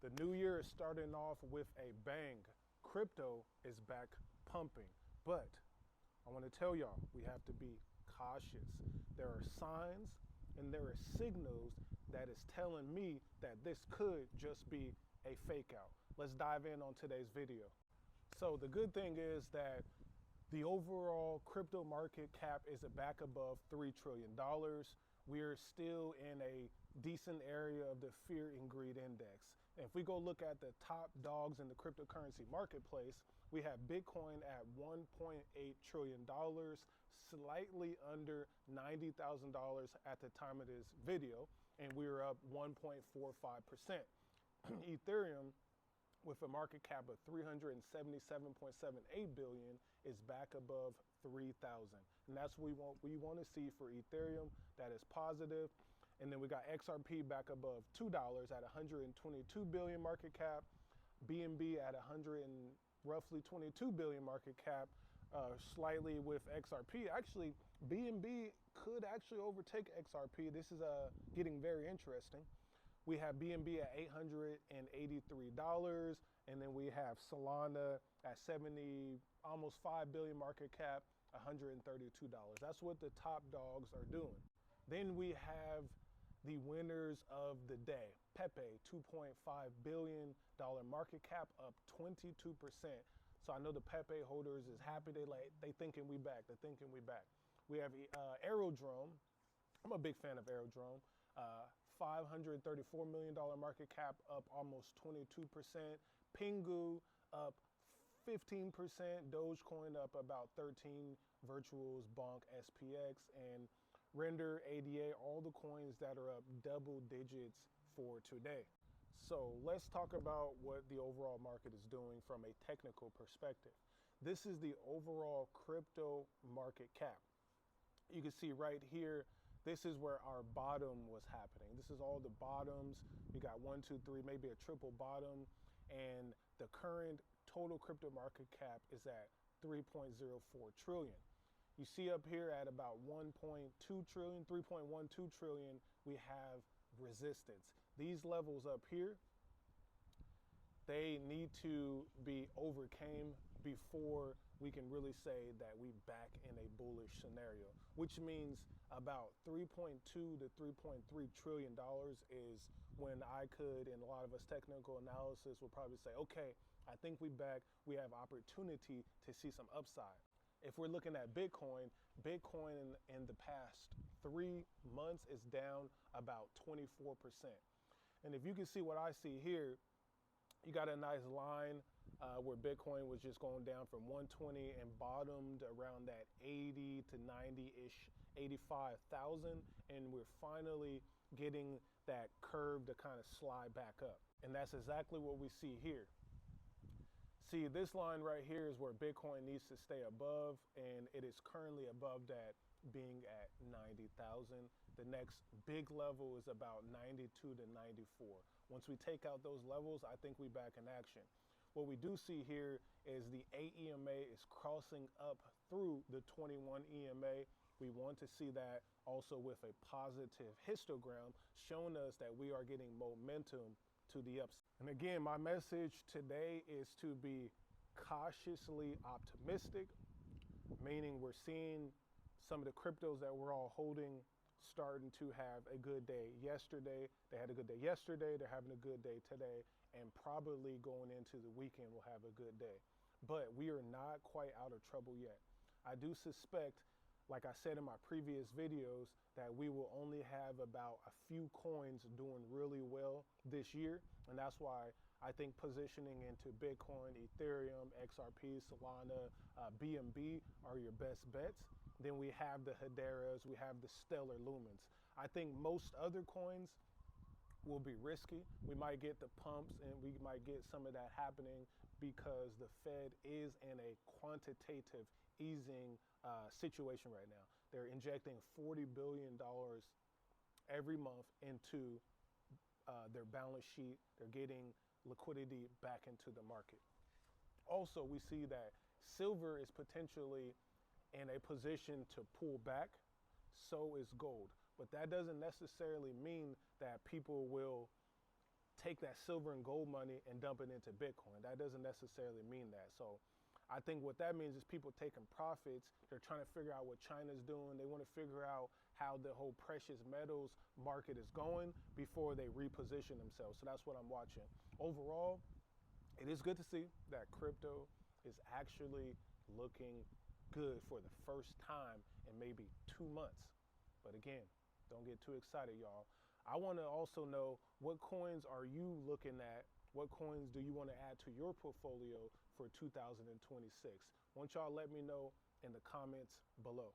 The new year is starting off with a bang. Crypto is back pumping, but I want to tell y'all, we have to be cautious. There are signs and there are signals that is telling me that this could just be a fake out. Let's dive in on today's video. So the good thing is that the overall crypto market cap is back above $3 trillion. We're still in a decent area of the fear and greed index. And if we go look at the top dogs in the cryptocurrency marketplace, we have Bitcoin at $1.8 trillion, slightly under $90,000 at the time of this video, and we're up 1.45%. Ethereum, with a market cap of 377.78 billion, is back above 3,000. And that's what we want to see for Ethereum. That is positive. And then we got XRP back above $2 at 122 billion market cap. BNB at roughly 22 billion market cap, slightly with XRP. Actually, BNB could actually overtake XRP. This is getting very interesting. We have BNB at $883, and then we have Solana at 70, almost 5 billion market cap, $132. That's what the top dogs are doing. Then we have the winners of the day. Pepe, $2.5 billion market cap, up 22%. So I know the Pepe holders is happy. They thinking we back. They're thinking we back. We have AERODROME. I'm a big fan of AERODROME. $534 million market cap, up almost 22%. PENGU up 15%. Dogecoin up about 13%. Virtuals, Bonk, SPX, and Render, ADA, all the coins that are up double digits for today. So let's talk about what the overall market is doing from a technical perspective. This is the overall crypto market cap. You can see right here, this is where our bottom was happening. This is all the bottoms. We got 1, 2, 3, maybe a triple bottom. And the current total crypto market cap is at 3.04 trillion. You see up here at about 1.2 trillion, 3.12 trillion, we have resistance. These levels up here, they need to be overcame before we can really say that we back in a bullish scenario, which means about 3.2 to 3.3 trillion dollars is when I could, and a lot of us technical analysis will probably say, okay, I think we back, we have opportunity to see some upside. If we're looking at Bitcoin in the past 3 months is down about 24%. And if you can see what I see here, you got a nice line where Bitcoin was just going down from 120 and bottomed around that 80 to 90-ish, 85,000. And we're finally getting that curve to kind of slide back up. And that's exactly what we see here. See, this line right here is where Bitcoin needs to stay above, and it is currently above that, being at 90,000. The next big level is about 92 to 94. Once we take out those levels, I think we back in action. What we do see here is the AEMA is crossing up through the 21 EMA. We want to see that also with a positive histogram showing us that we are getting momentum to the upside. And again, my message today is to be cautiously optimistic, meaning we're seeing some of the cryptos that we're all holding starting to have a good day yesterday. They had a good day yesterday. They're having a good day today, and probably going into the weekend will have a good day. But we are not quite out of trouble yet. I do suspect, like I said in my previous videos, that we will only have about a few coins doing really well this year. And that's why I think positioning into Bitcoin, Ethereum, XRP, Solana, BNB are your best bets. Then we have the Hederas, we have the Stellar Lumens. I think most other coins will be risky. We might get the pumps and we might get some of that happening because the Fed is in a quantitative easing situation right now. They're injecting $40 billion every month into their balance sheet. They're getting liquidity back into the market. Also, we see that silver is potentially in a position to pull back. So is gold. But that doesn't necessarily mean that people will take that silver and gold money and dump it into Bitcoin. That doesn't necessarily mean that. So I think what that means is people taking profits. They're trying to figure out what China's doing. They want to figure out how the whole precious metals market is going before they reposition themselves. So that's what I'm watching. Overall, it is good to see that crypto is actually looking good for the first time in maybe 2 months. But again, don't get too excited, y'all. I want to also know, what coins are you looking at? What coins do you want to add to your portfolio for 2026? Won't y'all let me know in the comments below.